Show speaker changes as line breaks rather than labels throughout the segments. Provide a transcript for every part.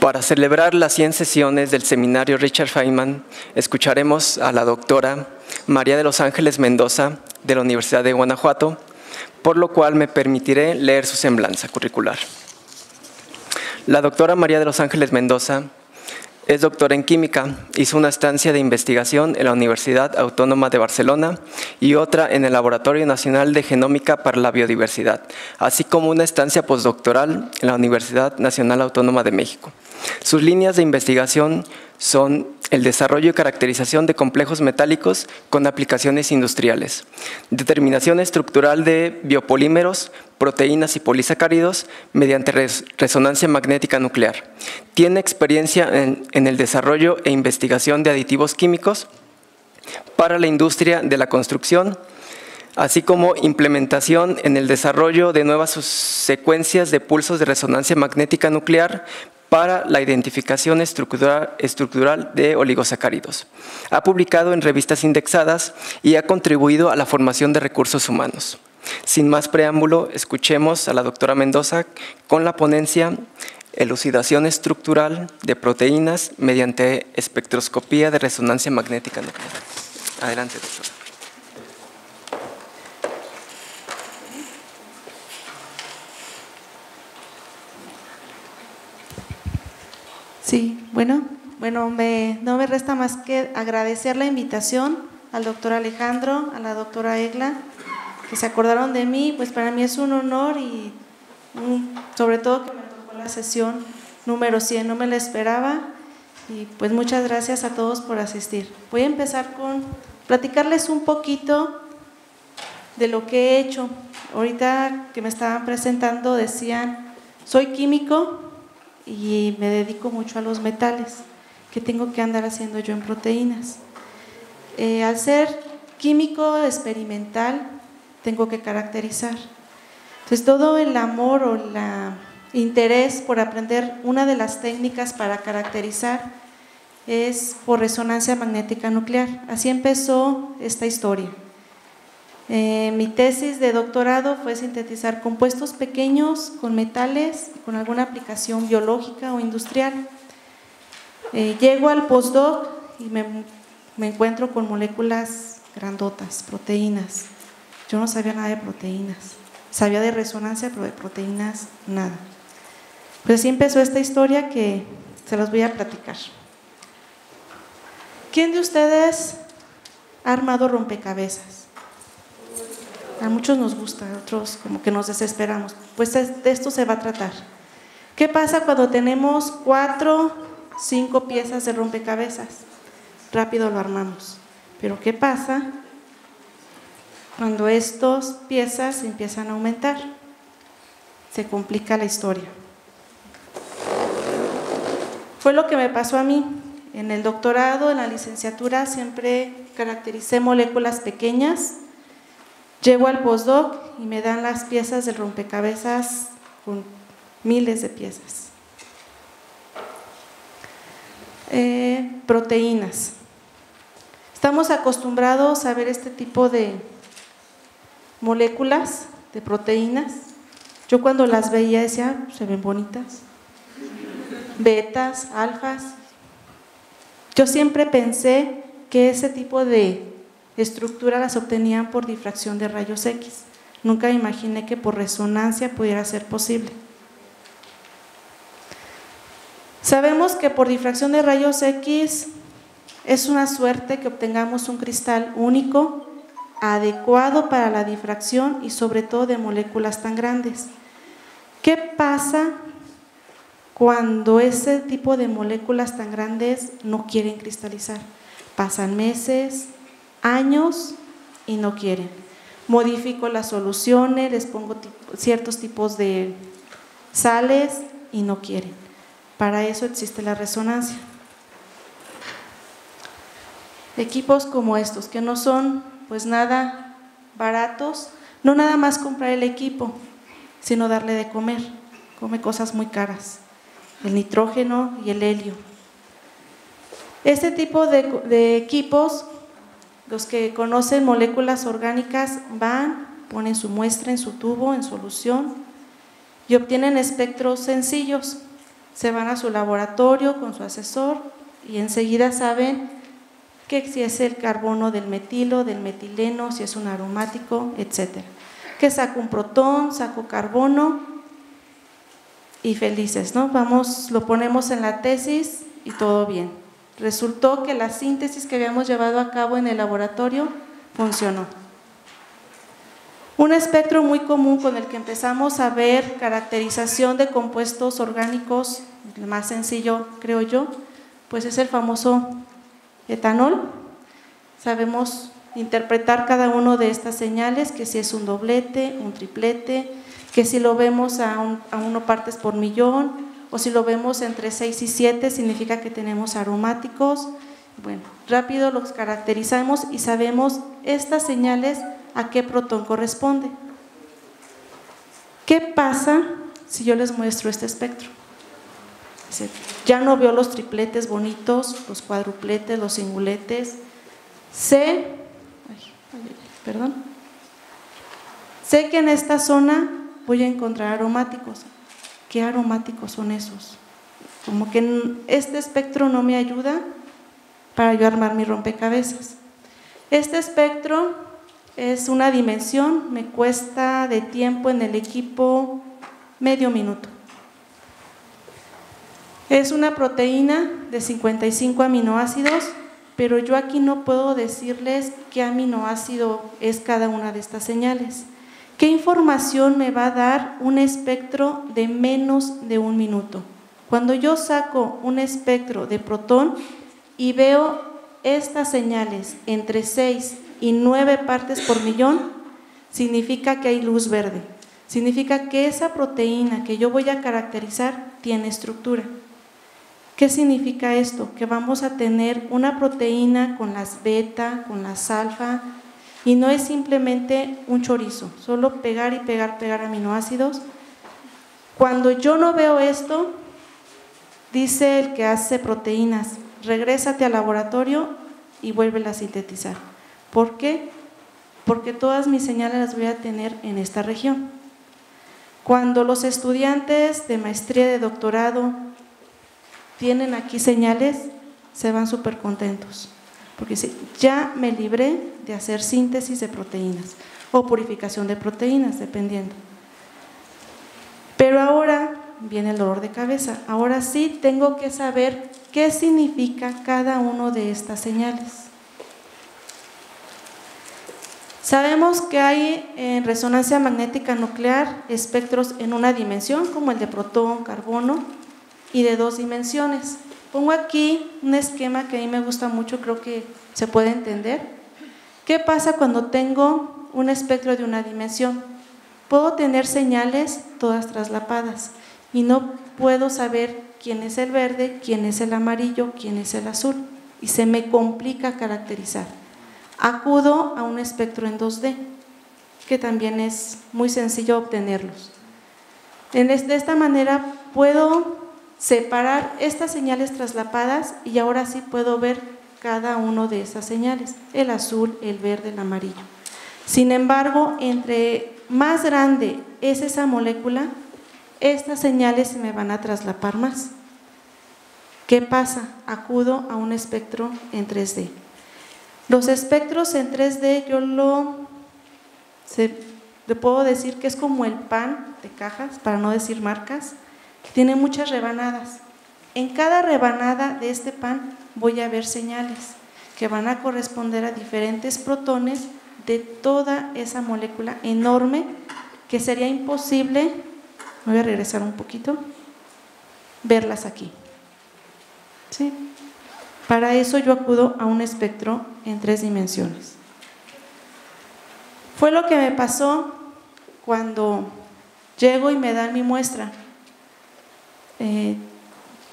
Para celebrar las 100 sesiones del seminario Richard Feynman, escucharemos a la doctora María de los Ángeles Mendoza, de la Universidad de Guanajuato, por lo cual me permitiré leer su semblanza curricular. La doctora María de los Ángeles Mendoza es doctora en química, hizo una estancia de investigación en la Universidad Autónoma de Barcelona y otra en el Laboratorio Nacional de Genómica para la Biodiversidad, así como una estancia postdoctoral en la Universidad Nacional Autónoma de México. Sus líneas de investigación son el desarrollo y caracterización de complejos metálicos con aplicaciones industriales, determinación estructural de biopolímeros, proteínas y polisacáridos mediante resonancia magnética nuclear. Tiene experiencia en el desarrollo e investigación de aditivos químicos para la industria de la construcción, así como implementación en el desarrollo de nuevas secuencias de pulsos de resonancia magnética nuclear para la identificación estructural de oligosacáridos. Ha publicado en revistas indexadas y ha contribuido a la formación de recursos humanos. Sin más preámbulo, escuchemos a la doctora Mendoza con la ponencia Elucidación estructural de proteínas mediante espectroscopía de resonancia magnética nuclear. Adelante, doctora.
Sí, bueno, no me resta más que agradecer la invitación al doctor Alejandro, a la doctora Egla, que se acordaron de mí. Pues para mí es un honor y sobre todo que me tocó la sesión número 100, no me la esperaba, y pues muchas gracias a todos por asistir. Voy a empezar con platicarles un poquito de lo que he hecho. Ahorita que me estaban presentando decían, soy químico y me dedico mucho a los metales. ¿Qué tengo que andar haciendo yo en proteínas? Al ser químico experimental, tengo que caracterizar. Entonces, todo el amor o el interés por aprender una de las técnicas para caracterizar es por resonancia magnética nuclear. Así empezó esta historia. Mi tesis de doctorado fue sintetizar compuestos pequeños con metales, con alguna aplicación biológica o industrial. Llego al postdoc y me encuentro con moléculas grandotas, proteínas. Yo no sabía nada de proteínas, sabía de resonancia, pero de proteínas nada. Pues así empezó esta historia que se las voy a platicar. ¿Quién de ustedes ha armado rompecabezas? A muchos nos gusta, a otros como que nos desesperamos. Pues de esto se va a tratar. ¿Qué pasa cuando tenemos 4, 5 piezas de rompecabezas? Rápido lo armamos. Pero ¿qué pasa cuando estas piezas empiezan a aumentar? Se complica la historia. Fue lo que me pasó a mí. En el doctorado, en la licenciatura, siempre caractericé moléculas pequeñas. Llego al postdoc y me dan las piezas del rompecabezas con miles de piezas. Proteínas. Estamos acostumbrados a ver este tipo de moléculas, de proteínas. Yo cuando las veía decía, se ven bonitas. Betas, alfas. Yo siempre pensé que ese tipo de estructura las obtenían por difracción de rayos X. Nunca imaginé que por resonancia pudiera ser posible. Sabemos que por difracción de rayos X es una suerte que obtengamos un cristal único, adecuado para la difracción y sobre todo de moléculas tan grandes. ¿Qué pasa cuando ese tipo de moléculas tan grandes no quieren cristalizar? Pasan meses, años y no quieren. Modifico las soluciones, les pongo ciertos tipos de sales y no quieren. Para eso existe la resonancia. Equipos como estos, que no son pues nada baratos, no nada más comprar el equipo, sino darle de comer. Come cosas muy caras, el nitrógeno y el helio. Este tipo de equipos, los que conocen moléculas orgánicas van, ponen su muestra en su tubo, en solución, y obtienen espectros sencillos. se van a su laboratorio con su asesor y enseguida saben que si es el carbono del metilo, del metileno, si es un aromático, etcétera. Que saco un protón, saco carbono y felices, ¿no? Vamos, lo ponemos en la tesis y todo bien. Resultó que la síntesis que habíamos llevado a cabo en el laboratorio funcionó. Un espectro muy común con el que empezamos a ver caracterización de compuestos orgánicos, el más sencillo creo yo, pues es el famoso etanol. Sabemos interpretar cada uno de estas señales, que si es un doblete, un triplete, que si lo vemos a 1 partes por millón, o si lo vemos entre 6 y 7, significa que tenemos aromáticos. Bueno, rápido los caracterizamos y sabemos estas señales a qué protón corresponde. ¿Qué pasa si yo les muestro este espectro? Ya no veo los tripletes bonitos, los cuadrupletes, los singuletes. Sé que en esta zona voy a encontrar aromáticos. ¿Qué aromáticos son esos? Como que este espectro no me ayuda para yo armar mi rompecabezas. Este espectro es una dimensión, me cuesta de tiempo en el equipo medio minuto. Es una proteína de 55 aminoácidos, pero yo aquí no puedo decirles qué aminoácido es cada una de estas señales. ¿Qué información me va a dar un espectro de menos de 1 minuto? Cuando yo saco un espectro de protón y veo estas señales entre 6 y 9 partes por millón, significa que hay luz verde. Significa que esa proteína que yo voy a caracterizar tiene estructura. ¿Qué significa esto? Que vamos a tener una proteína con las beta, con las alfa, y no es simplemente un chorizo, solo pegar y pegar aminoácidos. Cuando yo no veo esto, dice el que hace proteínas, regrésate al laboratorio y vuélvela a sintetizar. ¿Por qué? Porque todas mis señales las voy a tener en esta región. Cuando los estudiantes de maestría, de doctorado, tienen aquí señales, se van súper contentos, porque ya me libré de hacer síntesis de proteínas o purificación de proteínas, dependiendo. Pero ahora viene el dolor de cabeza. Ahora sí tengo que saber qué significa cada una de estas señales. Sabemos que hay en resonancia magnética nuclear espectros en una dimensión, como el de protón, carbono, y de 2 dimensiones. Pongo aquí un esquema que a mí me gusta mucho, creo que se puede entender. ¿Qué pasa cuando tengo un espectro de una dimensión? Puedo tener señales todas traslapadas y no puedo saber quién es el verde, quién es el amarillo, quién es el azul, y se me complica caracterizar. Acudo a un espectro en 2D, que también es muy sencillo obtenerlos. De esta manera puedo separar estas señales traslapadas y ahora sí puedo ver cada una de esas señales, el azul, el verde, el amarillo. Sin embargo, entre más grande es esa molécula, estas señales se me van a traslapar más. ¿Qué pasa? Acudo a un espectro en 3D. Los espectros en 3D yo le puedo decir que es como el pan de cajas, para no decir marcas. Tiene muchas rebanadas. En cada rebanada de este pan voy a ver señales que van a corresponder a diferentes protones de toda esa molécula enorme, que sería imposible, voy a regresar un poquito, verlas aquí. ¿Sí? Para eso yo acudo a un espectro en 3 dimensiones. Fue lo que me pasó cuando llego y me dan mi muestra.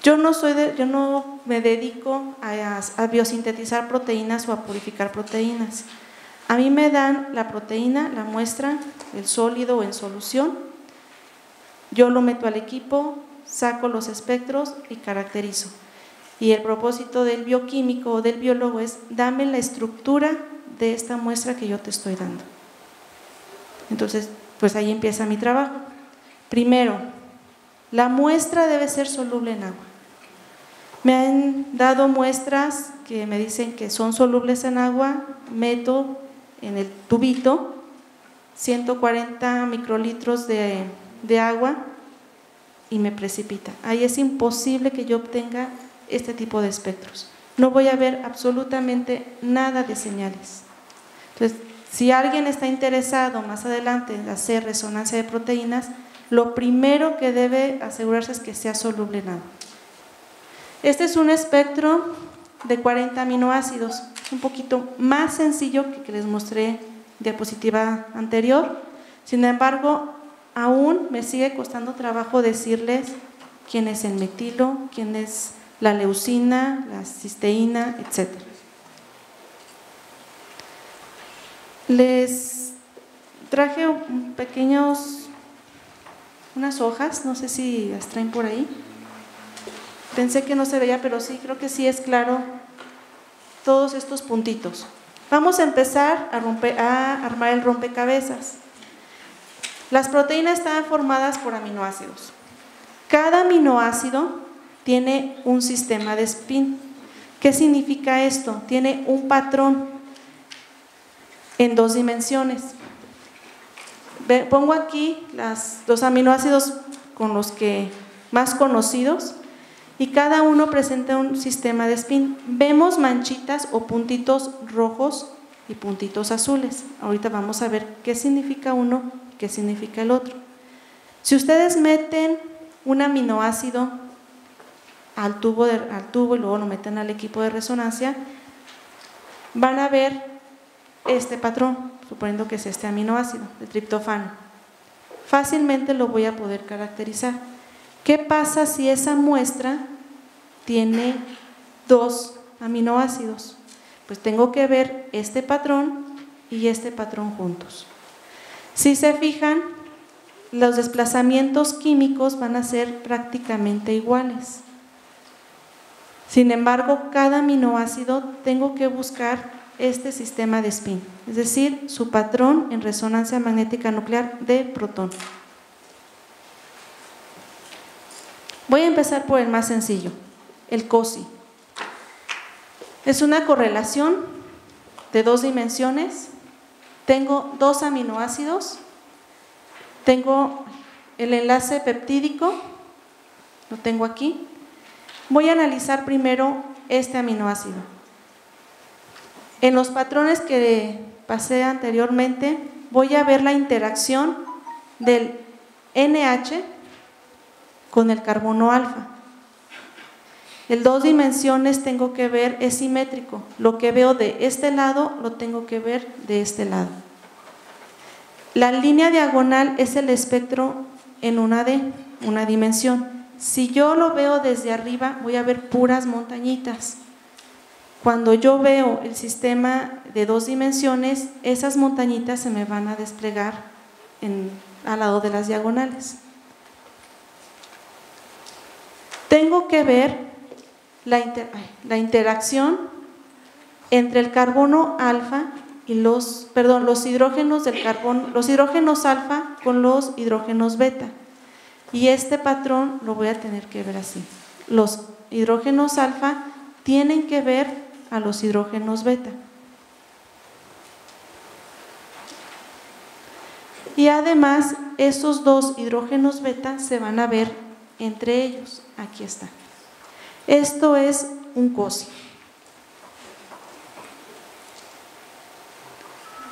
Yo no me dedico a biosintetizar proteínas o a purificar proteínas. A mí me dan la proteína, la muestra, el sólido o en solución. Yo lo meto al equipo, saco los espectros y caracterizo. Y el propósito del bioquímico o del biólogo es: dame la estructura de esta muestra que yo te estoy dando. Entonces, pues ahí empieza mi trabajo. Primero, La muestra debe ser soluble en agua. Me han dado muestras que me dicen que son solubles en agua, meto en el tubito 140 microlitros de agua y me precipita. Ahí es imposible que yo obtenga este tipo de espectros. No voy a ver absolutamente nada de señales. Entonces, si alguien está interesado más adelante en hacer resonancia de proteínas, lo primero que debe asegurarse es que sea soluble en agua. Este es un espectro de 40 aminoácidos, un poquito más sencillo que les mostré en diapositiva anterior. Sin embargo, aún me sigue costando trabajo decirles quién es el metilo, quién es la leucina, la cisteína, etc. Les traje unas hojas, no sé si las traen por ahí. Pensé que no se veía, pero sí, creo que sí es claro todos estos puntitos. Vamos a empezar a armar el rompecabezas. Las proteínas están formadas por aminoácidos. Cada aminoácido tiene un sistema de spin. ¿Qué significa esto? Tiene un patrón en 2 dimensiones. Pongo aquí los aminoácidos con los que más conocidos y cada uno presenta un sistema de spin. Vemos manchitas o puntitos rojos y puntitos azules. Ahorita vamos a ver qué significa uno y qué significa el otro. Si ustedes meten un aminoácido al tubo y luego lo meten al equipo de resonancia, van a ver este patrón, suponiendo que es este aminoácido de triptófano. Fácilmente lo voy a poder caracterizar. ¿Qué pasa si esa muestra tiene 2 aminoácidos? Pues tengo que ver este patrón y este patrón juntos. Si se fijan, los desplazamientos químicos van a ser prácticamente iguales. Sin embargo, cada aminoácido tengo que buscar este sistema de spin, es decir, su patrón en resonancia magnética nuclear de protón. Voy a empezar por el más sencillo, el COSI. Es una correlación de 2 dimensiones. Tengo 2 aminoácidos, tengo el enlace peptídico, lo tengo aquí. Voy a analizar primero este aminoácido. En los patrones que pasé anteriormente, voy a ver la interacción del NH con el carbono alfa. El 2 dimensiones tengo que ver, es simétrico. Lo que veo de este lado, lo tengo que ver de este lado. La línea diagonal es el espectro en una dimensión. Si yo lo veo desde arriba, voy a ver puras montañitas. Cuando yo veo el sistema de 2 dimensiones, esas montañitas se me van a desplegar al lado de las diagonales. Tengo que ver la interacción entre el carbono alfa y los hidrógenos del carbono, los hidrógenos alfa con los hidrógenos beta. Y este patrón lo voy a tener que ver así. Los hidrógenos alfa tienen que ver a los hidrógenos beta. Y además, esos 2 hidrógenos beta se van a ver entre ellos. Aquí está. Esto es un COSI.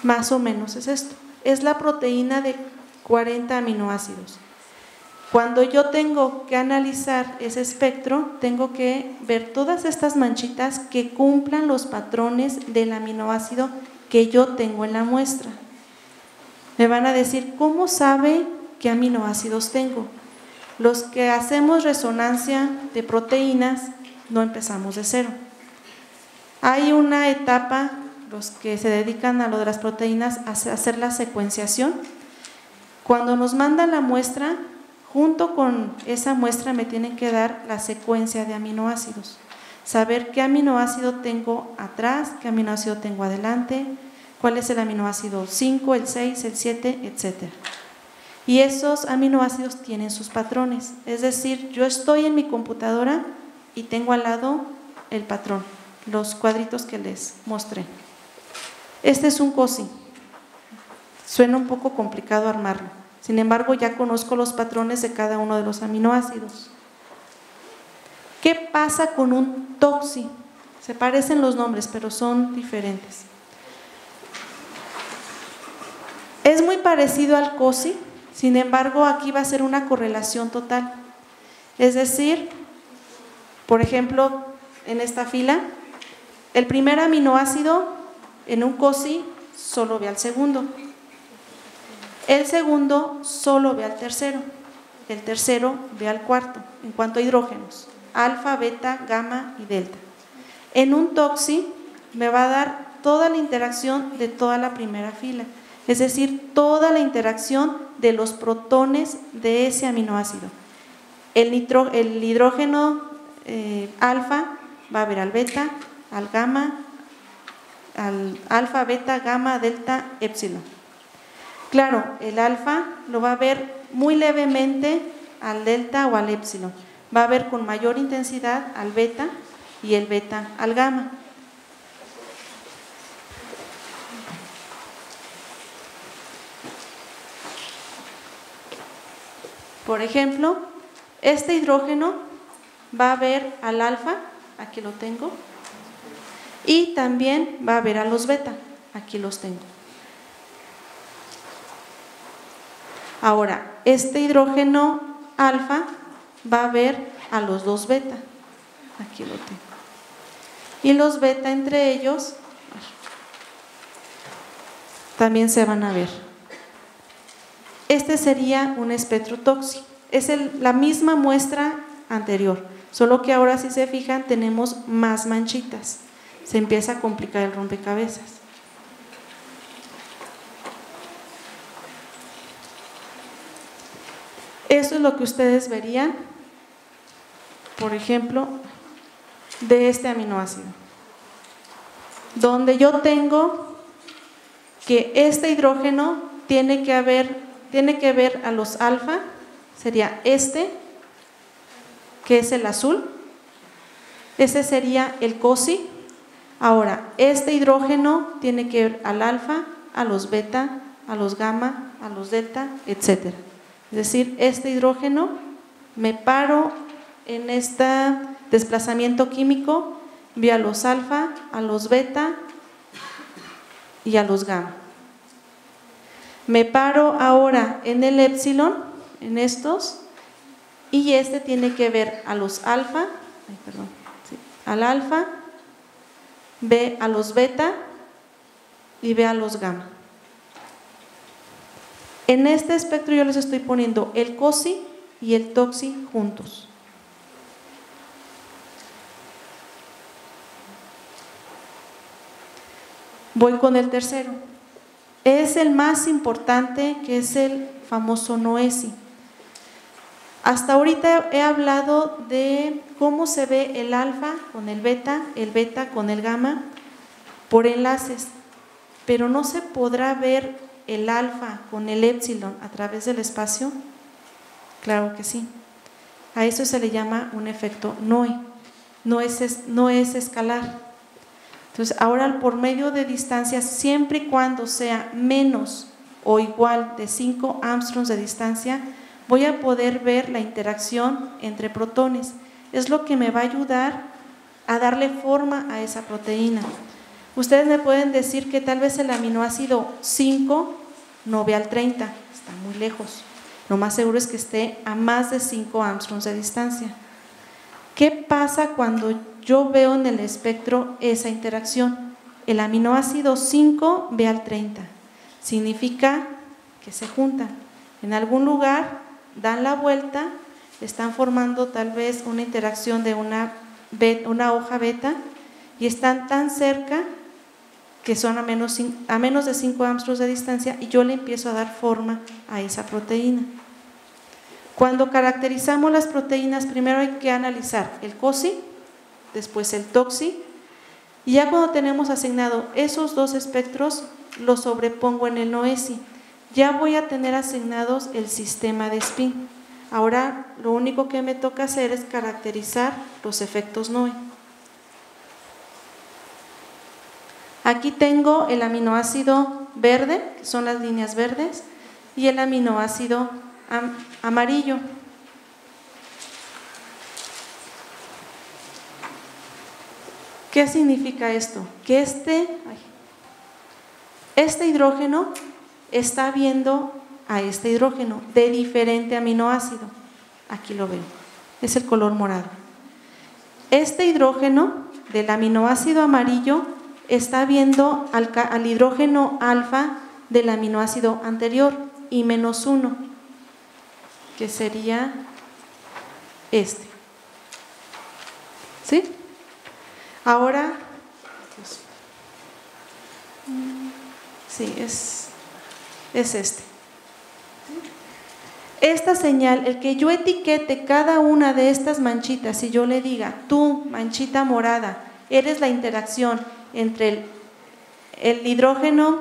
Más o menos es esto. Es la proteína de 40 aminoácidos. Cuando yo tengo que analizar ese espectro, tengo que ver todas estas manchitas que cumplan los patrones del aminoácido que yo tengo en la muestra. Me van a decir, ¿cómo sabe qué aminoácidos tengo? Los que hacemos resonancia de proteínas no empezamos de cero. Hay una etapa, los que se dedican a lo de las proteínas, a hacer la secuenciación. Cuando nos mandan la muestra, junto con esa muestra me tienen que dar la secuencia de aminoácidos. Saber qué aminoácido tengo atrás, qué aminoácido tengo adelante, cuál es el aminoácido 5, el 6, el 7, etc. Y esos aminoácidos tienen sus patrones, es decir, yo estoy en mi computadora y tengo al lado el patrón, los cuadritos que les mostré. Este es un COSI, suena un poco complicado armarlo, sin embargo ya conozco los patrones de cada uno de los aminoácidos. ¿Qué pasa con un TOCSI? Se parecen los nombres, pero son diferentes. Es muy parecido al COSI, sin embargo aquí va a ser una correlación total. Es decir, por ejemplo, en esta fila, el primer aminoácido en un COSI solo ve al segundo. El segundo solo ve al tercero. El tercero ve al cuarto, en cuanto a hidrógenos, alfa, beta, gamma y delta. En un TOCSI me va a dar toda la interacción de toda la primera fila, es decir, toda la interacción de los protones de ese aminoácido. El hidrógeno alfa va a ver al beta, al gamma, al alfa, beta, gamma, delta, épsilon. Claro, el alfa lo va a ver muy levemente al delta o al épsilon, va a ver con mayor intensidad al beta y el beta al gamma. Por ejemplo, este hidrógeno va a ver al alfa, aquí lo tengo, y también va a ver a los beta, aquí los tengo. Ahora, este hidrógeno alfa va a ver a los dos beta, aquí lo tengo. Y los beta entre ellos también se van a ver. Este sería un espectro TOCSI, es la misma muestra anterior, solo que ahora si se fijan tenemos más manchitas, se empieza a complicar el rompecabezas. Eso es lo que ustedes verían, por ejemplo, de este aminoácido, donde yo tengo que este hidrógeno tiene que ver a los alfa, sería este, que es el azul, ese sería el COSI. Ahora, este hidrógeno tiene que ver al alfa, a los beta, a los gamma, a los delta, etcétera. Es decir, este hidrógeno, me paro en este desplazamiento químico, vi a los alfa, a los beta y a los gamma. Me paro ahora en el épsilon, en estos, y este tiene que ver a los alfa, al alfa, ve a los beta y ve a los gamma. En este espectro yo les estoy poniendo el COSI y el TOCSI juntos. Voy con el tercero. Es el más importante, que es el famoso NOESI. Hasta ahorita he hablado de cómo se ve el alfa con el beta con el gamma por enlaces, pero no se podrá ver el alfa con el épsilon a través del espacio. Claro que sí. A eso se le llama un efecto NOE, no es escalar. Entonces, ahora por medio de distancias, siempre y cuando sea menos o igual de 5 angstroms de distancia, voy a poder ver la interacción entre protones. Es lo que me va a ayudar a darle forma a esa proteína. Ustedes me pueden decir que tal vez el aminoácido 5 no ve al 30, está muy lejos. Lo más seguro es que esté a más de 5 angstroms de distancia. ¿Qué pasa cuando yo veo en el espectro esa interacción? El aminoácido 5 ve al 30, significa que se juntan. En algún lugar dan la vuelta, están formando tal vez una interacción de una hoja beta y están tan cerca que son a menos de 5 angstroms de distancia, y yo le empiezo a dar forma a esa proteína. Cuando caracterizamos las proteínas, primero hay que analizar el COSI, después el TOCSI, y ya cuando tenemos asignado esos dos espectros, los sobrepongo en el NOESI. ya voy a tener asignados el sistema de spin. Ahora lo único que me toca hacer es caracterizar los efectos NOE. Aquí tengo el aminoácido verde, que son las líneas verdes, y el aminoácido amarillo. ¿Qué significa esto? Que este hidrógeno está viendo a este hidrógeno de diferente aminoácido. Aquí lo veo, es el color morado. Este hidrógeno del aminoácido amarillo está viendo al hidrógeno alfa del aminoácido anterior y -1, que sería este. ¿Sí? Ahora, sí, es este. Esta señal, el que yo etiquete cada una de estas manchitas, si yo le diga, tú, manchita morada, eres la interacción entre el hidrógeno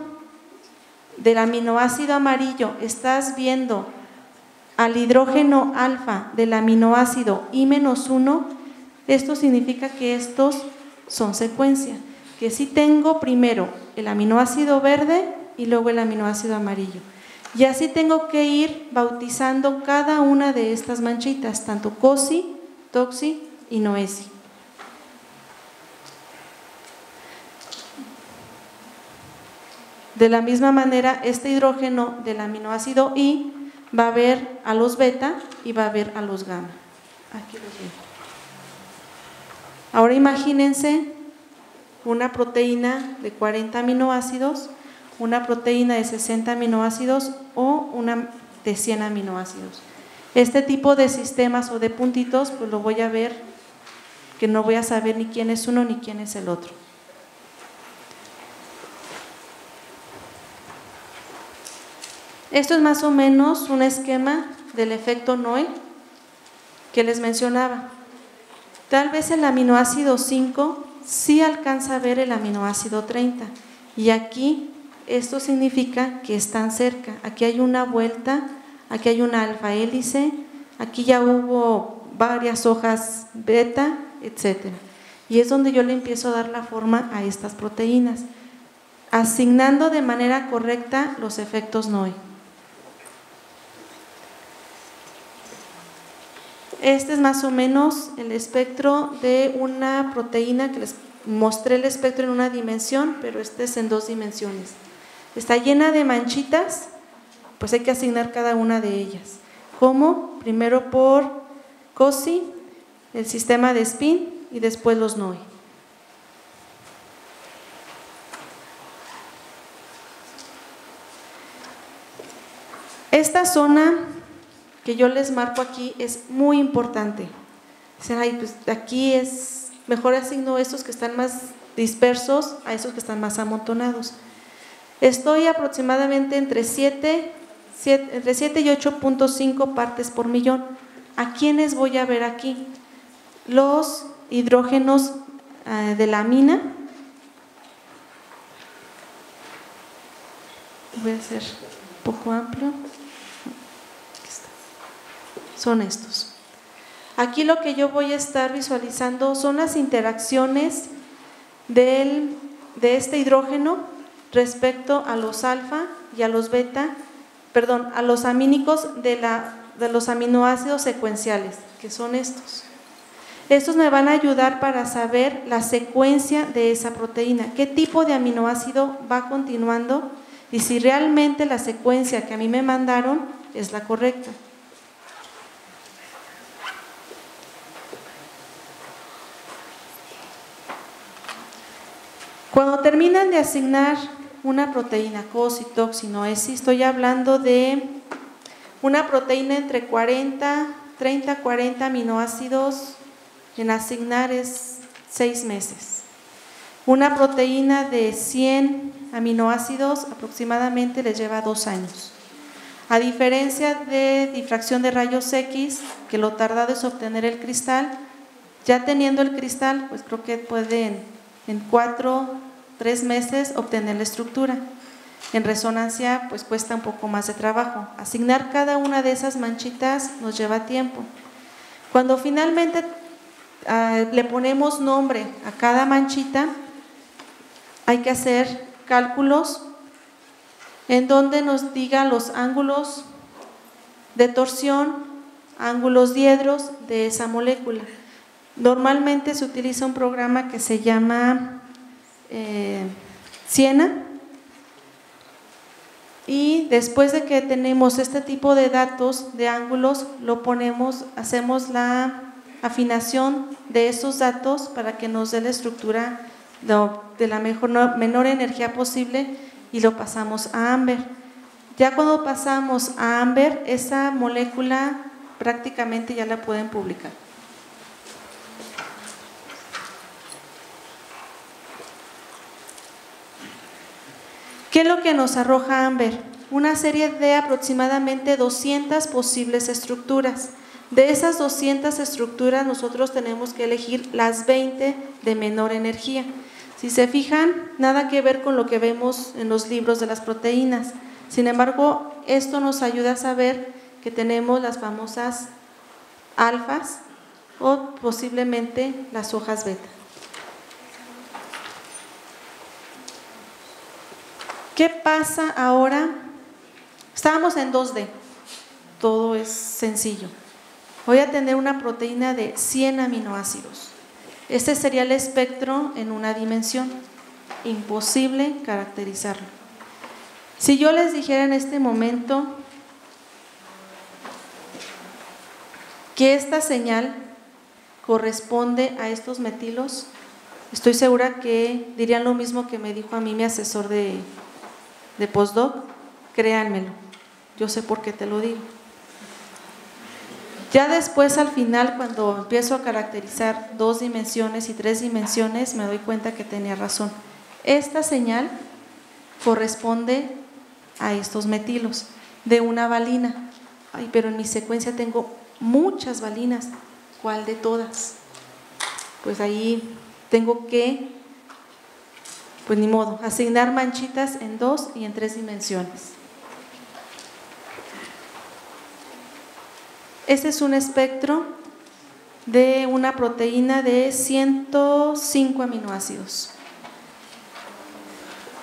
del aminoácido amarillo, estás viendo al hidrógeno alfa del aminoácido I-1, esto significa que estos son secuencia, que si tengo primero el aminoácido verde y luego el aminoácido amarillo. Y así tengo que ir bautizando cada una de estas manchitas, tanto COSI, TOXI y NOESI. De la misma manera, este hidrógeno del aminoácido I va a ver a los beta y va a ver a los gamma. Aquí los veo. Ahora imagínense una proteína de 40 aminoácidos, una proteína de 60 aminoácidos o una de 100 aminoácidos. Este tipo de sistemas o de puntitos, pues lo voy a ver, que no voy a saber ni quién es uno ni quién es el otro. Esto es más o menos un esquema del efecto NOE que les mencionaba. Tal vez el aminoácido 5 sí alcanza a ver el aminoácido 30 y aquí esto significa que están cerca. Aquí hay una vuelta, aquí hay una alfa hélice, aquí ya hubo varias hojas beta, etcétera. Y es donde yo le empiezo a dar la forma a estas proteínas, asignando de manera correcta los efectos NOE. Este es más o menos el espectro de una proteína que les mostré el espectro en una dimensión, pero este es en 2 dimensiones. Está llena de manchitas, pues hay que asignar cada una de ellas. ¿Cómo? Primero por COSI, el sistema de spin y después los NOE. Esta zona que yo les marco aquí es muy importante. O sea, pues aquí es mejor asigno estos que están más dispersos a esos que están más amontonados. Estoy aproximadamente entre 7 y 8.5 partes por millón. ¿A quiénes voy a ver aquí? Los hidrógenos de la amina. Voy a hacer un poco amplio. Aquí está. Son estos. Aquí lo que yo voy a estar visualizando son las interacciones de este hidrógeno respecto a los alfa y a los beta, perdón, a los amínicos de los aminoácidos secuenciales, que son estos. Estos me van a ayudar para saber la secuencia de esa proteína, qué tipo de aminoácido va continuando y si realmente la secuencia que a mí me mandaron es la correcta. Cuando terminan de asignar una proteína, COSI, TOXI, NOESI, estoy hablando de una proteína entre 30 a 40 aminoácidos, en asignar es 6 meses. Una proteína de 100 aminoácidos aproximadamente les lleva 2 años. A diferencia de difracción de rayos X, que lo tardado es obtener el cristal, ya teniendo el cristal, pues creo que pueden en 3 meses obtener la estructura. En resonancia pues cuesta un poco más de trabajo. Asignar cada una de esas manchitas nos lleva tiempo. Cuando finalmente le ponemos nombre a cada manchita, hay que hacer cálculos en donde nos diga los ángulos de torsión, ángulos diedros de esa molécula. Normalmente se utiliza un programa que se llama Siena, y después de que tenemos este tipo de datos de ángulos, lo ponemos, hacemos la afinación de esos datos para que nos dé la estructura de la menor energía posible y lo pasamos a ámber. Ya cuando pasamos a ámber, esa molécula prácticamente ya la pueden publicar. ¿Qué es lo que nos arroja ámber? Una serie de aproximadamente 200 posibles estructuras. De esas 200 estructuras nosotros tenemos que elegir las 20 de menor energía. Si se fijan, nada que ver con lo que vemos en los libros de las proteínas. Sin embargo, esto nos ayuda a saber que tenemos las famosas alfas o posiblemente las hojas beta. ¿Qué pasa ahora? Estábamos en 2D, todo es sencillo. Voy a tener una proteína de 100 aminoácidos. Este sería el espectro en una dimensión. Imposible caracterizarlo. Si yo les dijera en este momento que esta señal corresponde a estos metilos, estoy segura que dirían lo mismo que me dijo a mí mi asesor de postdoc. Créanmelo, yo sé por qué te lo digo. Ya después, al final, cuando empiezo a caracterizar 2 dimensiones y 3 dimensiones, me doy cuenta que tenía razón. Esta señal corresponde a estos metilos de una valina. Ay, pero en mi secuencia tengo muchas valinas. ¿Cuál de todas? Pues ahí tengo que, pues ni modo, asignar manchitas en 2 y en 3 dimensiones. Este es un espectro de una proteína de 105 aminoácidos.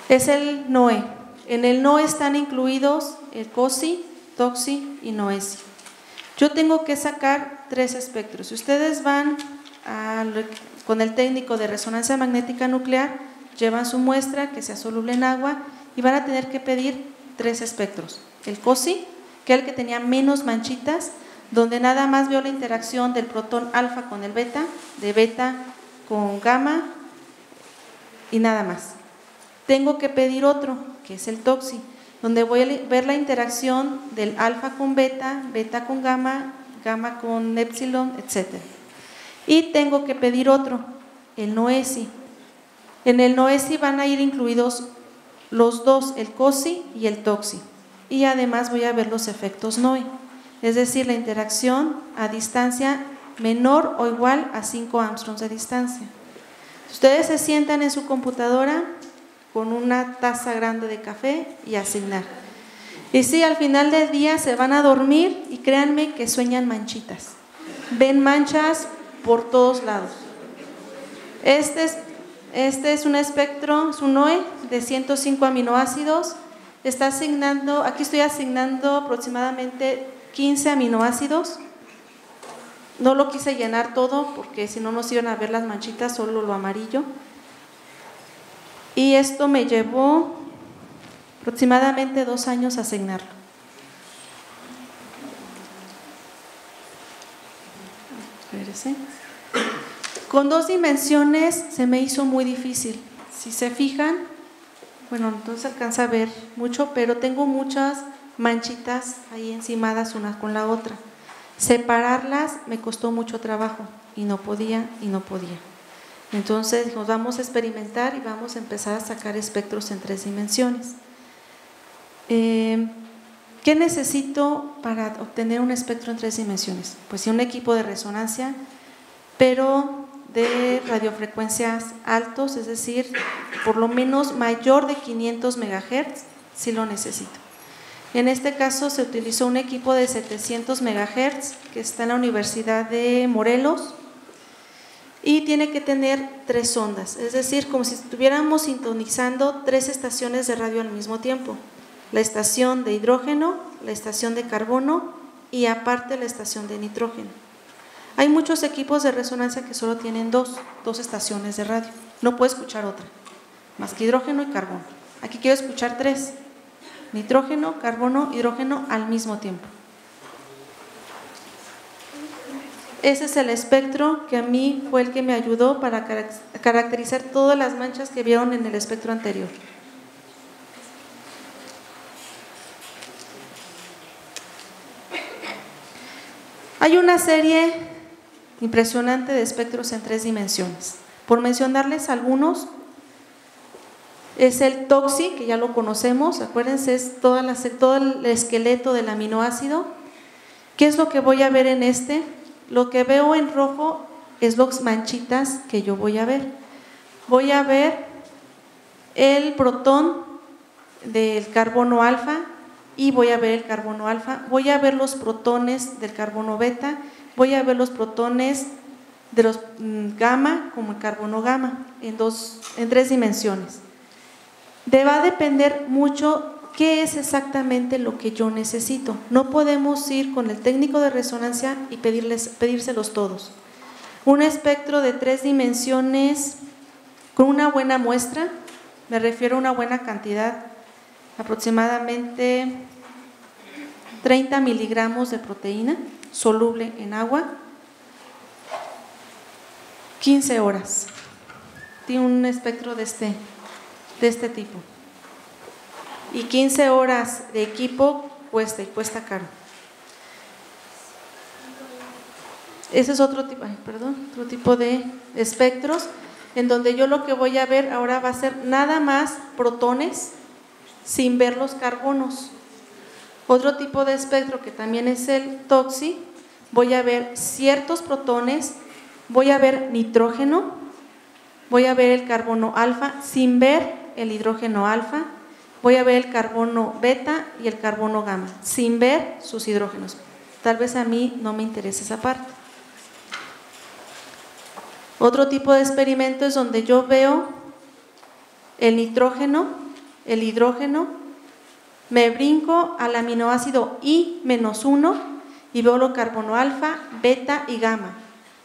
Es el NOE. En el NOE están incluidos el COSI, TOXI y NOESI. Yo tengo que sacar 3 espectros. Si ustedes van con el técnico de resonancia magnética nuclear, llevan su muestra que sea soluble en agua y van a tener que pedir 3 espectros. El COSI, que es el que tenía menos manchitas, donde nada más veo la interacción del protón alfa con el beta, de beta con gamma y nada más. Tengo que pedir otro, que es el TOXI, donde voy a ver la interacción del alfa con beta, beta con gamma, gamma con epsilon, etc. Y tengo que pedir otro, el NOESI. En el NOESI van a ir incluidos los 2, el COSI y el TOXI. Y además voy a ver los efectos NOE. Es decir, la interacción a distancia menor o igual a 5 angstroms de distancia. Ustedes se sientan en su computadora con una taza grande de café y asignar. Y sí, al final del día se van a dormir y créanme que sueñan manchitas. Ven manchas por todos lados. Este es un espectro, es un NOE de 105 aminoácidos. Está asignando, aquí estoy asignando aproximadamente 15 aminoácidos. No lo quise llenar todo porque si no nos iban a ver las manchitas, solo lo amarillo. Y esto me llevó aproximadamente 2 años asignarlo. Espérese. Con 2 dimensiones se me hizo muy difícil. Si se fijan, bueno, entonces alcanza a ver mucho, pero tengo muchas manchitas ahí encimadas una con la otra. Separarlas me costó mucho trabajo y no podía. Entonces dijimos, vamos a experimentar y vamos a empezar a sacar espectros en 3 dimensiones. ¿Qué necesito para obtener un espectro en 3 dimensiones? Pues sí, un equipo de resonancia, pero de radiofrecuencias altos, es decir, por lo menos mayor de 500 MHz sí lo necesito. En este caso se utilizó un equipo de 700 MHz que está en la Universidad de Morelos y tiene que tener 3 ondas, es decir, como si estuviéramos sintonizando 3 estaciones de radio al mismo tiempo: la estación de hidrógeno, la estación de carbono y aparte la estación de nitrógeno. Hay muchos equipos de resonancia que solo tienen dos estaciones de radio, no puedo escuchar otra, más que hidrógeno y carbono. Aquí quiero escuchar 3, nitrógeno, carbono, hidrógeno al mismo tiempo. Ese es el espectro que a mí fue el que me ayudó para caracterizar todas las manchas que vieron en el espectro anterior. Hay una serie impresionante de espectros en 3 dimensiones. Por mencionarles algunos, es el TOXI, que ya lo conocemos, acuérdense, es todo el esqueleto del aminoácido. ¿Qué es lo que voy a ver en este? Lo que veo en rojo es las manchitas que yo voy a ver. Voy a ver el protón del carbono alfa y voy a ver el carbono alfa. Voy a ver los protones del carbono beta. Voy a ver los protones de los gamma, como el carbono gamma, en 3 dimensiones. Va a depender mucho qué es exactamente lo que yo necesito. No podemos ir con el técnico de resonancia y pedírselos todos. Un espectro de 3 dimensiones con una buena muestra, me refiero a una buena cantidad, aproximadamente 30 miligramos de proteína soluble en agua, 15 horas. Tiene un espectro de este tipo. Y 15 horas de equipo cuesta caro. Ese es otro tipo de espectros, en donde yo lo que voy a ver ahora va a ser nada más protones sin ver los carbonos. Otro tipo de espectro que también es el TOXI, voy a ver ciertos protones, voy a ver nitrógeno, voy a ver el carbono alfa sin ver el hidrógeno alfa, voy a ver el carbono beta y el carbono gamma, sin ver sus hidrógenos. Tal vez a mí no me interesa esa parte. Otro tipo de experimento es donde yo veo el nitrógeno, el hidrógeno, me brinco al aminoácido I-1 y veo lo carbono alfa, beta y gamma,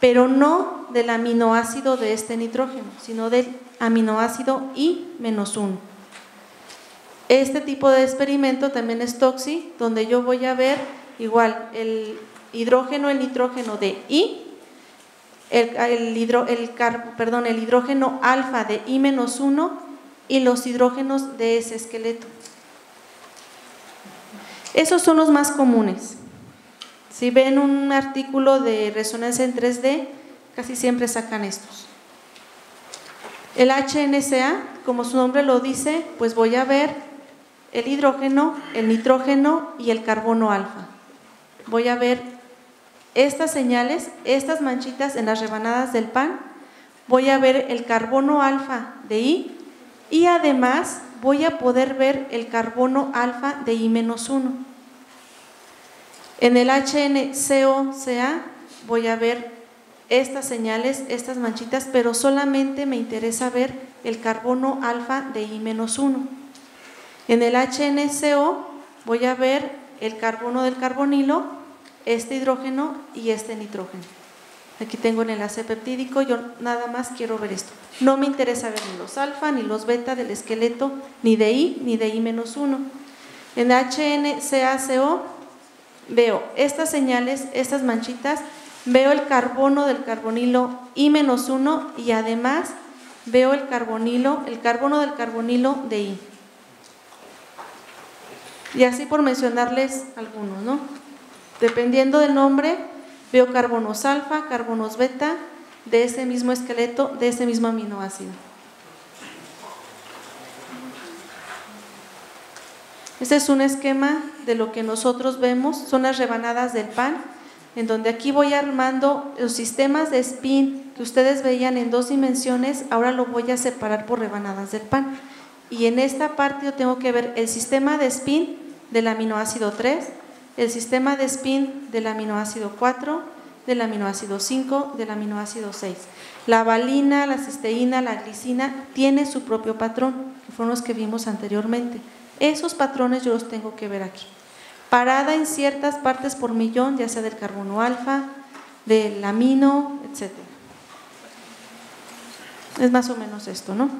pero no del aminoácido de este nitrógeno, sino del aminoácido I-1. Este tipo de experimento también es TOXI, donde yo voy a ver igual el hidrógeno, el nitrógeno de I, el hidrógeno alfa de I-1 y los hidrógenos de ese esqueleto. Esos son los más comunes. Si ven un artículo de resonancia en 3D, casi siempre sacan estos. El HNSA, como su nombre lo dice, pues voy a ver el hidrógeno, el nitrógeno y el carbono alfa. Voy a ver estas señales, estas manchitas en las rebanadas del pan. Voy a ver el carbono alfa de I y además voy a poder ver el carbono alfa de I-1. En el HNCO-CA voy a ver estas señales, estas manchitas, pero solamente me interesa ver el carbono alfa de I-1. En el HNCO voy a ver el carbono del carbonilo, este hidrógeno y este nitrógeno. Aquí tengo el enlace peptídico, yo nada más quiero ver esto. No me interesa ver ni los alfa ni los beta del esqueleto, ni de I ni de I-1. En HNCACO veo estas señales, estas manchitas, veo el carbono del carbonilo I-1 y además veo el carbono del carbonilo de I. Y así por mencionarles algunos, ¿no? Dependiendo del nombre, veo carbonos alfa, carbonos beta, de ese mismo esqueleto, de ese mismo aminoácido. Este es un esquema de lo que nosotros vemos, son las rebanadas del pan, en donde aquí voy armando los sistemas de spin que ustedes veían en 2 dimensiones, ahora lo voy a separar por rebanadas del pan. y en esta parte yo tengo que ver el sistema de spin del aminoácido 3, el sistema de spin del aminoácido 4, del aminoácido 5, del aminoácido 6. La valina, la cisteína, la glicina tiene su propio patrón, que fueron los que vimos anteriormente. Esos patrones yo los tengo que ver aquí. Parada en ciertas partes por millón, ya sea del carbono alfa, del amino, etc. Es más o menos esto, ¿no?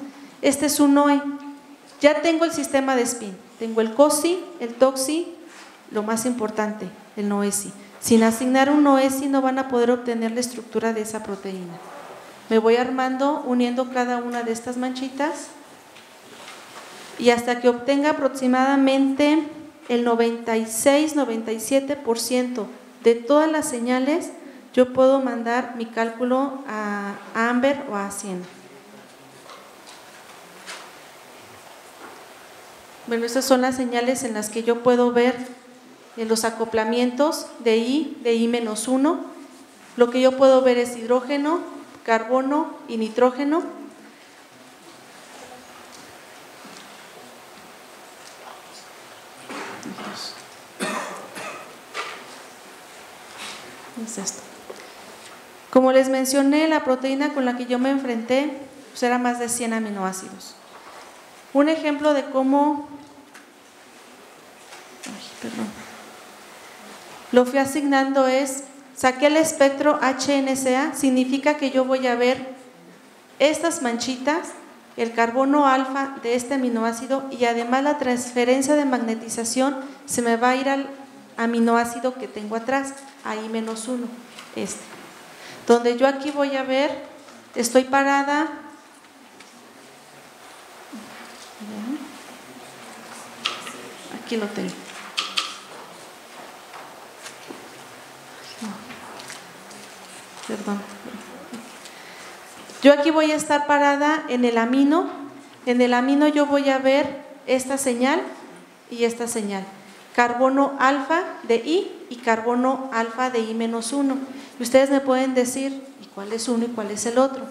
Este es un NOE. Ya tengo el sistema de spin. Tengo el COSI, el TOXI, lo más importante, el NOESI. Sin asignar un NOESI no van a poder obtener la estructura de esa proteína. Me voy armando, uniendo cada una de estas manchitas y hasta que obtenga aproximadamente el 96-97% de todas las señales, yo puedo mandar mi cálculo a Amber o a Siena. Bueno, estas son las señales en las que yo puedo ver los acoplamientos de I-1. Lo que yo puedo ver es hidrógeno, carbono y nitrógeno. Es esto. Como les mencioné, la proteína con la que yo me enfrenté pues era más de 100 aminoácidos. Un ejemplo de cómo lo fui asignando es, saqué el espectro HNCA, significa que yo voy a ver estas manchitas, el carbono alfa de este aminoácido y además la transferencia de magnetización se me va a ir al aminoácido que tengo atrás, ahí -1, este. Donde yo aquí voy a ver, estoy parada, aquí lo tengo. Perdón. Yo aquí voy a estar parada en el amino. En el amino yo voy a ver esta señal y esta señal. Carbono alfa de I y carbono alfa de I-1. Y ustedes me pueden decir, ¿y cuál es uno y cuál es el otro?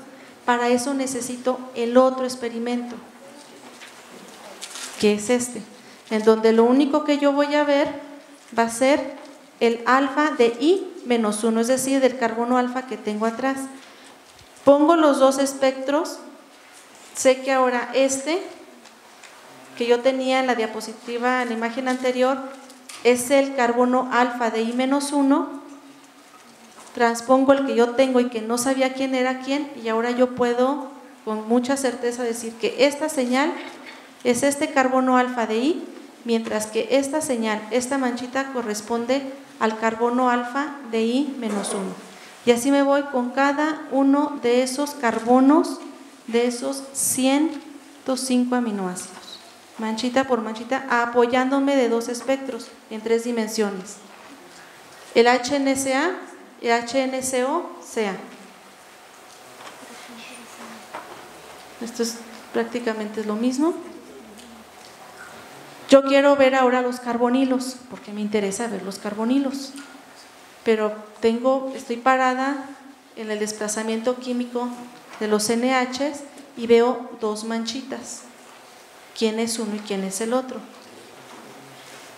Para eso necesito el otro experimento, que es este, en donde lo único que yo voy a ver va a ser el alfa de I-1, es decir, del carbono alfa que tengo atrás. Pongo los dos espectros, sé que ahora este, que yo tenía en la diapositiva, en la imagen anterior, es el carbono alfa de I-1, transpongo el que yo tengo y que no sabía quién era quién, y ahora yo puedo con mucha certeza decir que esta señal es este carbono alfa de I, mientras que esta señal, esta manchita corresponde al carbono alfa de I-1. Y así me voy con cada uno de esos carbonos, de esos 105 aminoácidos, manchita por manchita, apoyándome de dos espectros en 3 dimensiones. El HNCA, el HNCO-CA. Esto es prácticamente lo mismo. Yo quiero ver ahora los carbonilos, porque me interesa ver los carbonilos, pero estoy parada en el desplazamiento químico de los NHs y veo dos manchitas. ¿Quién es uno y quién es el otro?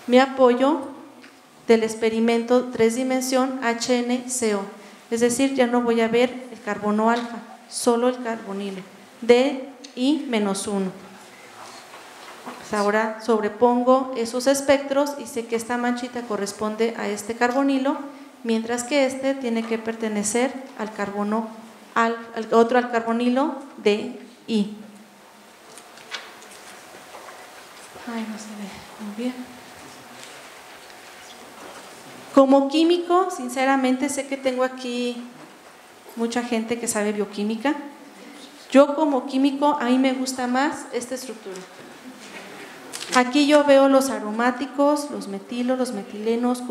Me apoyo del experimento 3 dimensión HNCO, es decir, ya no voy a ver el carbono alfa, solo el carbonilo de I-1. Pues ahora sobrepongo esos espectros y sé que esta manchita corresponde a este carbonilo, mientras que este tiene que pertenecer al carbono al carbonilo de I. Ay, no se ve muy bien. Como químico, sinceramente sé que tengo aquí mucha gente que sabe bioquímica. Yo como químico, a mí me gusta más esta estructura. Aquí yo veo los aromáticos, los metilos, los metilenos,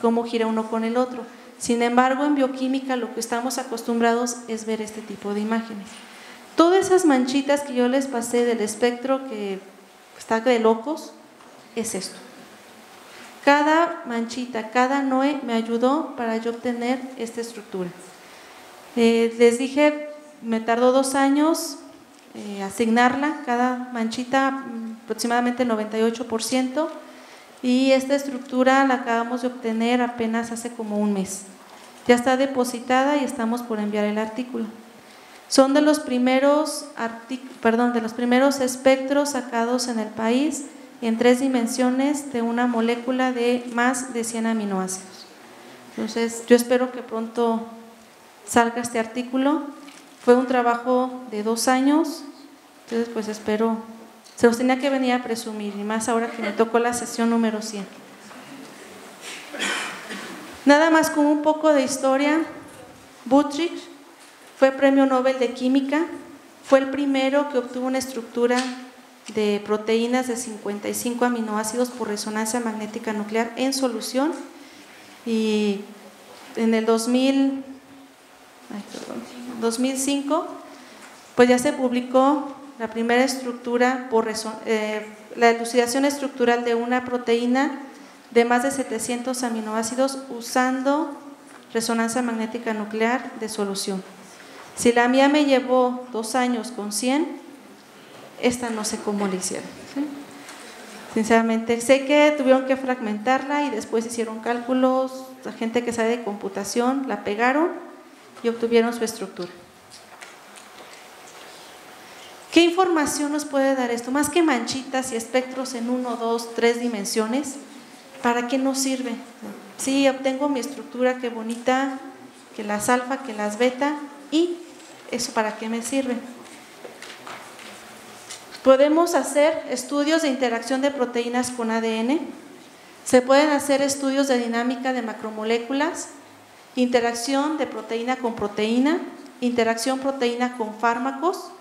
cómo gira uno con el otro. Sin embargo, en bioquímica lo que estamos acostumbrados es ver este tipo de imágenes. Todas esas manchitas que yo les pasé del espectro que está de locos, es esto. Cada manchita, cada NOE me ayudó para yo obtener esta estructura. Les dije, me tardó 2 años asignarla, cada manchita aproximadamente el 98%, y esta estructura la acabamos de obtener apenas hace como un mes. Ya está depositada y estamos por enviar el artículo. Son de los primeros espectros sacados en el país en 3 dimensiones de una molécula de más de 100 aminoácidos. Entonces, yo espero que pronto salga este artículo. Fue un trabajo de 2 años, entonces pues espero, se los tenía que venir a presumir, y más ahora que me tocó la sesión número 100. Nada más con un poco de historia. Buttrich fue Premio Nobel de Química, fue el primero que obtuvo una estructura de proteínas de 55 aminoácidos por resonancia magnética nuclear en solución, y en el 2005 pues ya se publicó la primera estructura la elucidación estructural de una proteína de más de 700 aminoácidos usando resonancia magnética nuclear de solución. Si la mía me llevó 2 años con 100, esta no sé cómo la hicieron, ¿sí? Sinceramente, sé que tuvieron que fragmentarla y después hicieron cálculos, la gente que sabe de computación, la pegaron y obtuvieron su estructura. ¿Qué información nos puede dar esto? Más que manchitas y espectros en 1, 2, 3 dimensiones, ¿para qué nos sirve? Sí, obtengo mi estructura, qué bonita, que las alfa, que las beta, ¿y eso para qué me sirve? Podemos hacer estudios de interacción de proteínas con ADN, se pueden hacer estudios de dinámica de macromoléculas, interacción de proteína con proteína, interacción proteína con fármacos.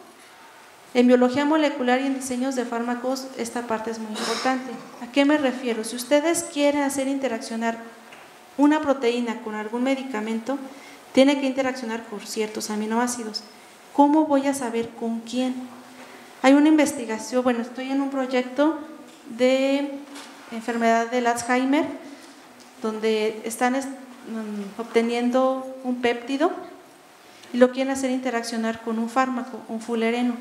En biología molecular y en diseños de fármacos esta parte es muy importante. ¿A qué me refiero? Si ustedes quieren hacer interaccionar una proteína con algún medicamento, tiene que interaccionar con ciertos aminoácidos. ¿Cómo voy a saber con quién? Hay una investigación, bueno, estoy en un proyecto de enfermedad del Alzheimer, donde están obteniendo un péptido y lo quieren hacer interaccionar con un fármaco, un fulereno.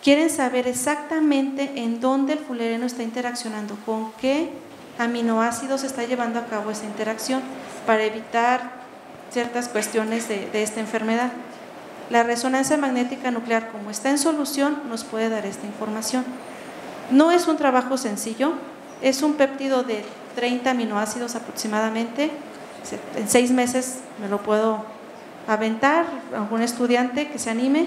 Quieren saber exactamente en dónde el fulereno está interaccionando, con qué aminoácidos está llevando a cabo esa interacción para evitar ciertas cuestiones de esta enfermedad. La resonancia magnética nuclear, como está en solución, nos puede dar esta información. No es un trabajo sencillo, es un péptido de 30 aminoácidos aproximadamente. En 6 meses me lo puedo aventar, algún estudiante que se anime,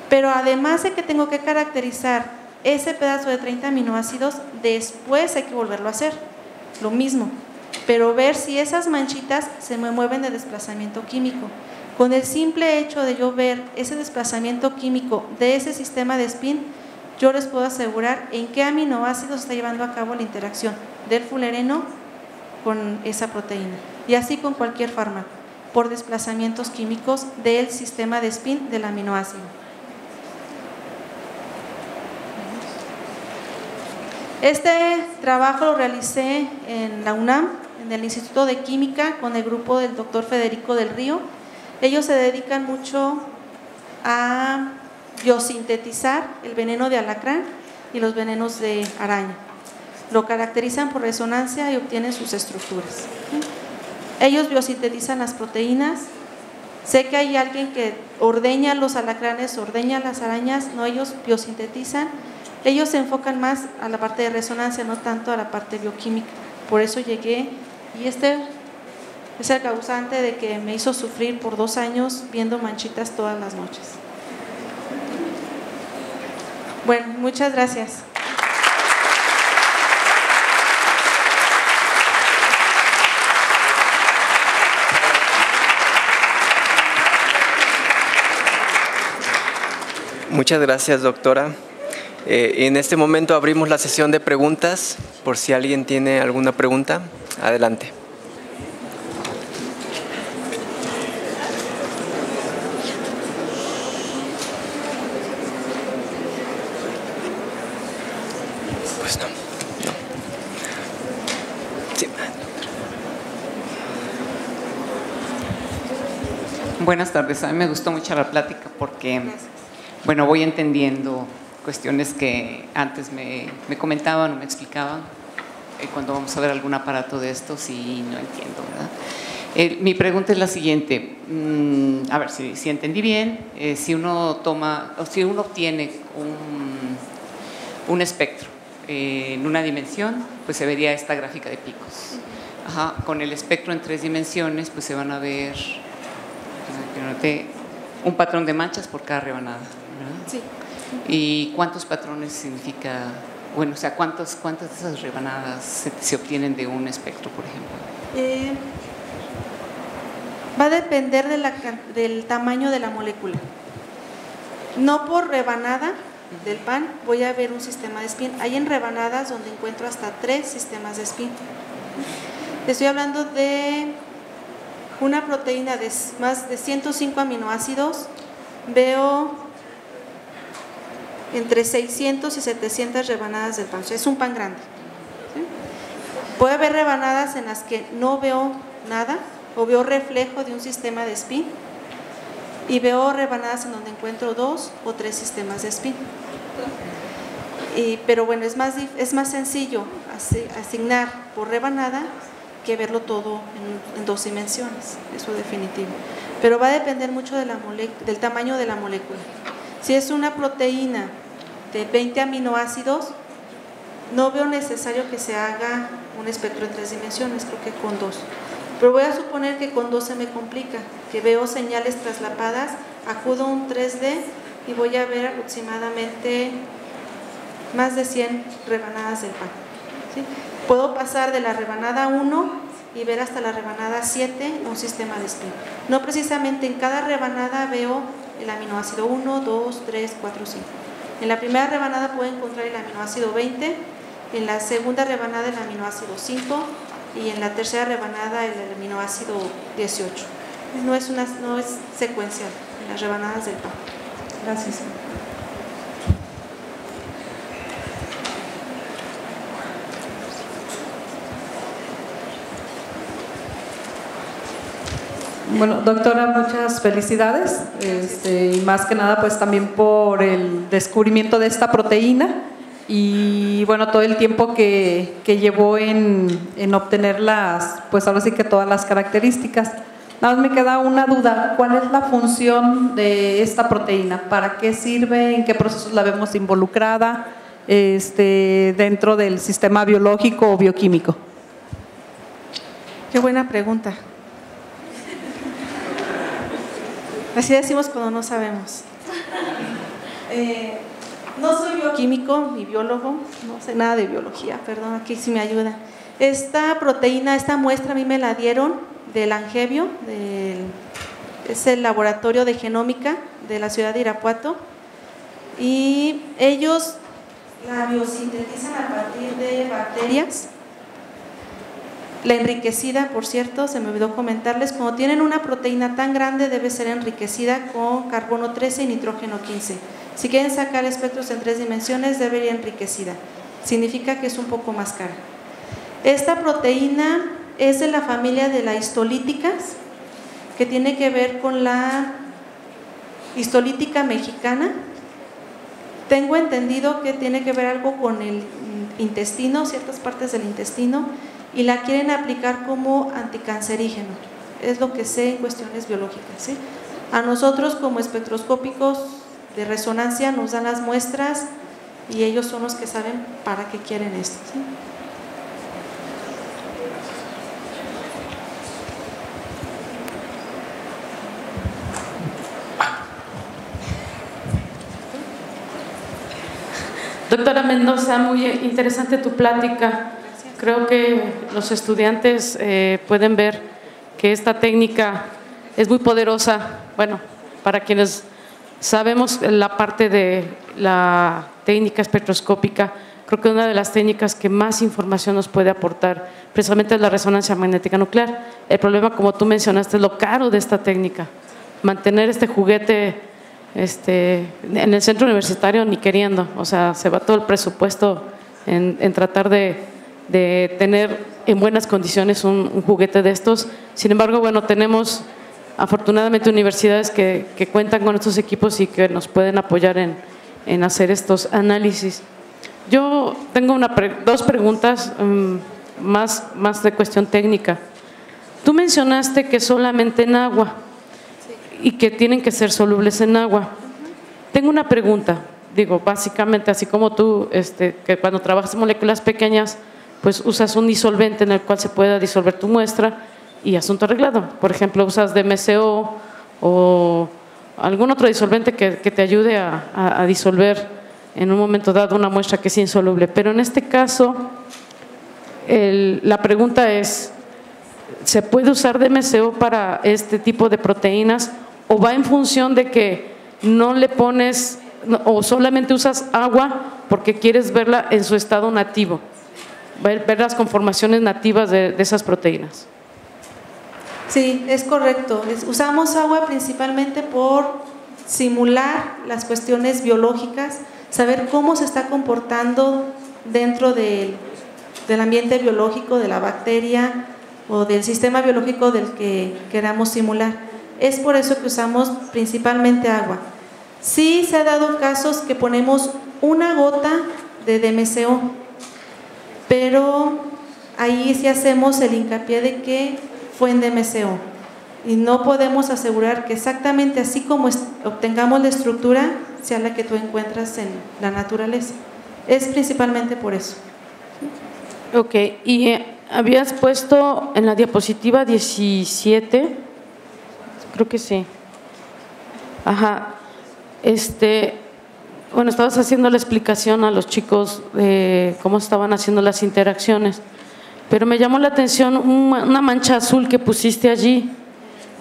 pero además de que tengo que caracterizar ese pedazo de 30 aminoácidos, después hay que volverlo a hacer, lo mismo, pero ver si esas manchitas se me mueven de desplazamiento químico. Con el simple hecho de yo ver ese desplazamiento químico de ese sistema de spin, yo les puedo asegurar en qué aminoácidos está llevando a cabo la interacción del fulereno con esa proteína. Y así con cualquier fármaco, por desplazamientos químicos del sistema de spin del aminoácido. Este trabajo lo realicé en la UNAM, en el Instituto de Química, con el grupo del doctor Federico del Río. Ellos se dedican mucho a biosintetizar el veneno de alacrán y los venenos de araña. Lo caracterizan por resonancia y obtienen sus estructuras. Ellos biosintetizan las proteínas. Sé que hay alguien que ordeña los alacranes, ordeña las arañas, no, ellos biosintetizan. Ellos se enfocan más a la parte de resonancia, no tanto a la parte bioquímica. Por eso llegué, y este es el causante de que me hizo sufrir por 2 años viendo manchitas todas las noches. Bueno, muchas gracias.
Muchas gracias, doctora. En este momento abrimos la sesión de preguntas, por si alguien tiene alguna pregunta. Adelante. Pues no. Sí.
Buenas tardes, a mí me gustó mucho la plática porque bueno, voy entendiendo cuestiones que antes me comentaban o me explicaban. Cuando vamos a ver algún aparato de estos y no entiendo, ¿verdad? Mi pregunta es la siguiente, a ver si entendí bien, si uno obtiene un espectro en una dimensión, pues se vería esta gráfica de picos. Ajá, con el espectro en 3 dimensiones, pues se van a ver un patrón de manchas por cada rebanada, ¿verdad?
Sí.
¿Y cuántos patrones significa? Bueno, o sea, ¿cuántas de esas rebanadas se obtienen de un espectro, por ejemplo?
Va a depender del tamaño de la molécula. No por rebanada del pan voy a ver un sistema de spin. Hay en rebanadas donde encuentro hasta 3 sistemas de spin. Estoy hablando de una proteína de más de 105 aminoácidos. Veo entre 600 y 700 rebanadas del pan. O sea, es un pan grande. ¿Sí? Puede haber rebanadas en las que no veo nada o veo reflejo de un sistema de spin, y veo rebanadas en donde encuentro 2 o 3 sistemas de spin. Pero bueno, es más sencillo asignar por rebanada que verlo todo en 2 dimensiones, eso definitivo. Pero va a depender mucho de del tamaño de la molécula. Si es una proteína de 20 aminoácidos, no veo necesario que se haga un espectro en 3 dimensiones, creo que con 2. Pero voy a suponer que con 2 se me complica, que veo señales traslapadas, acudo a un 3D y voy a ver aproximadamente más de 100 rebanadas del pan. ¿Sí? Puedo pasar de la rebanada 1 y ver hasta la rebanada 7 un sistema de spin. No precisamente en cada rebanada veo el aminoácido 1, 2, 3, 4, 5. En la primera rebanada puedo encontrar el aminoácido 20, en la segunda rebanada el aminoácido 5 y en la tercera rebanada el aminoácido 18. No es secuencial en las rebanadas del pan. Gracias.
Bueno, doctora, muchas felicidades, y más que nada pues también por el descubrimiento de esta proteína y bueno, todo el tiempo que llevó en obtener pues ahora sí que todas las características. Nada más me queda una duda, ¿cuál es la función de esta proteína? ¿Para qué sirve? ¿En qué procesos la vemos involucrada dentro del sistema biológico o bioquímico?
Qué buena pregunta. Así decimos cuando no sabemos. No soy bioquímico ni biólogo, no sé nada de biología, perdón, aquí sí me ayuda. Esta proteína, esta muestra a mí me la dieron del Angevio, es el laboratorio de genómica de la ciudad de Irapuato, y ellos la biosintetizan a partir de bacterias. La enriquecida, por cierto, se me olvidó comentarles, cuando tienen una proteína tan grande debe ser enriquecida con carbono 13 y nitrógeno 15. Si quieren sacar espectros en 3 dimensiones, debe ir enriquecida. Significa que es un poco más cara. Esta proteína es de la familia de las histolíticas, que tiene que ver con la histolítica mexicana. Tengo entendido que tiene que ver algo con el intestino, ciertas partes del intestino, y la quieren aplicar como anticancerígeno. Es lo que sé en cuestiones biológicas, ¿sí? A nosotros como espectroscópicos de resonancia nos dan las muestras y ellos son los que saben para qué quieren esto, ¿sí?
Doctora Mendoza, muy interesante tu plática. Creo que los estudiantes pueden ver que esta técnica es muy poderosa. Bueno, para quienes sabemos la parte de la técnica espectroscópica, creo que una de las técnicas que más información nos puede aportar precisamente es la resonancia magnética nuclear. El problema, como tú mencionaste, es lo caro de esta técnica. Mantener este juguete en el centro universitario ni queriendo, o sea, se va todo el presupuesto en tratar de tener en buenas condiciones un juguete de estos. Sin embargo, bueno, tenemos afortunadamente universidades que cuentan con estos equipos y que nos pueden apoyar en hacer estos análisis. Yo tengo dos preguntas más de cuestión técnica. Tú mencionaste que solamente en agua y que tienen que ser solubles en agua. Tengo una pregunta, digo, básicamente, así como tú, que cuando trabajas en moléculas pequeñas, pues usas un disolvente en el cual se pueda disolver tu muestra y asunto arreglado. Por ejemplo, usas DMSO o algún otro disolvente que te ayude a disolver en un momento dado una muestra que es insoluble. Pero en este caso, la pregunta es, ¿se puede usar DMSO para este tipo de proteínas o va en función de que no le pones o solamente usas agua porque quieres verla en su estado nativo, ver las conformaciones nativas de esas proteínas?
Sí, es correcto. Usamos agua principalmente por simular las cuestiones biológicas, saber cómo se está comportando dentro del ambiente biológico, de la bacteria o del sistema biológico del que queramos simular. Es por eso que usamos principalmente agua. Sí se ha dado casos que ponemos una gota de DMSO, pero ahí sí hacemos el hincapié de que fue en DMSO y no podemos asegurar que exactamente así como obtengamos la estructura sea la que tú encuentras en la naturaleza. Es principalmente por eso.
Ok, y habías puesto en la diapositiva 17, creo que sí. Ajá. Bueno, estabas haciendo la explicación a los chicos de cómo estaban haciendo las interacciones, pero me llamó la atención una mancha azul que pusiste allí,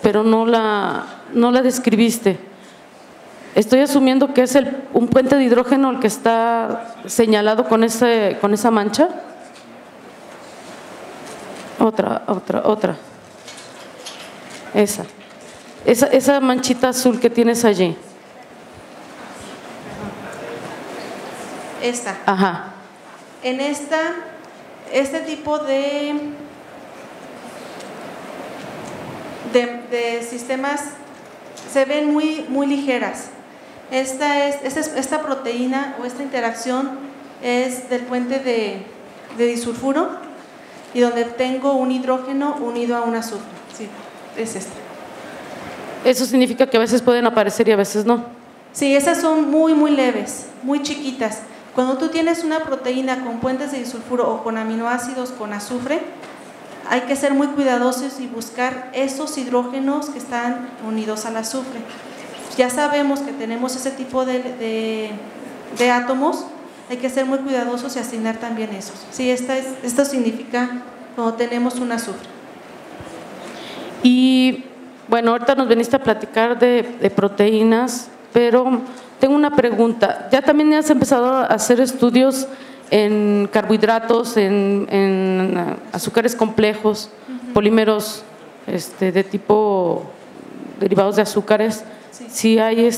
pero no la describiste. Estoy asumiendo que es un puente de hidrógeno el que está señalado con esa mancha. Otra. Esa manchita azul que tienes allí.
Esta.
Ajá.
En este tipo de sistemas se ven muy ligeras. Esta proteína o esta interacción es del puente de disulfuro y donde tengo un hidrógeno unido a un azufre. Sí, es esta.
Eso significa que a veces pueden aparecer y a veces no.
Sí, esas son muy leves, muy chiquitas. Cuando tú tienes una proteína con puentes de disulfuro o con aminoácidos con azufre, hay que ser muy cuidadosos y buscar esos hidrógenos que están unidos al azufre. Ya sabemos que tenemos ese tipo de átomos, hay que ser muy cuidadosos y asignar también esos. Sí, esto significa cuando tenemos un azufre.
Y bueno, ahorita nos veniste a platicar de proteínas, pero tengo una pregunta. ¿Ya también has empezado a hacer estudios en carbohidratos, en azúcares complejos, polímeros de tipo derivados de azúcares?
Sí.
¿Sí hay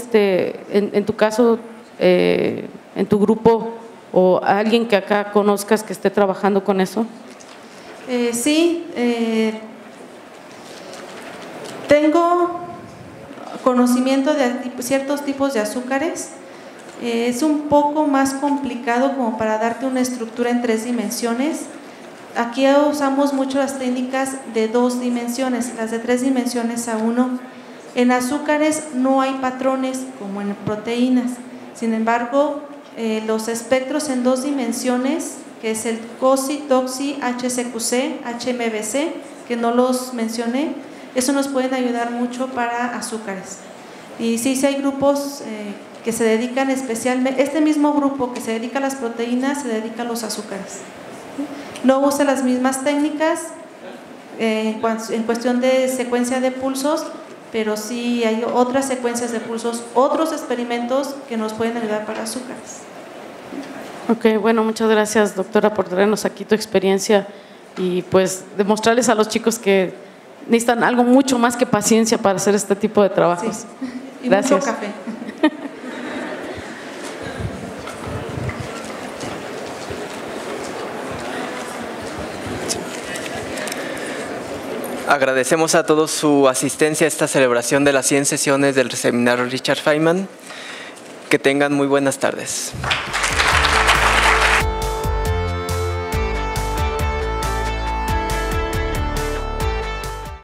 en tu caso, en tu grupo o alguien que acá conozcas que esté trabajando con eso?
Sí, tengo conocimiento de ciertos tipos de azúcares. Es un poco más complicado como para darte una estructura en 3 dimensiones. Aquí usamos mucho las técnicas de 2 dimensiones, las de 3 dimensiones a 1. En azúcares no hay patrones como en proteínas. Sin embargo, los espectros en 2 dimensiones, que es el COSI, TOXI, HCQC, HMBC, que no los mencioné, eso nos pueden ayudar mucho para azúcares. Y sí hay grupos que se dedican especialmente, este mismo grupo que se dedica a las proteínas se dedica a los azúcares. No usa las mismas técnicas en cuestión de secuencia de pulsos, pero sí hay otras secuencias de pulsos, otros experimentos que nos pueden ayudar para azúcares.
Ok, bueno, muchas gracias, doctora, por traernos aquí tu experiencia y pues demostrarles a los chicos que necesitan algo mucho más que paciencia para hacer este tipo de trabajos.
Sí. Y
gracias.
mucho café.
agradecemos a todos su asistencia a esta celebración de las 100 sesiones del Seminario Richard Feynman. Que tengan muy buenas tardes.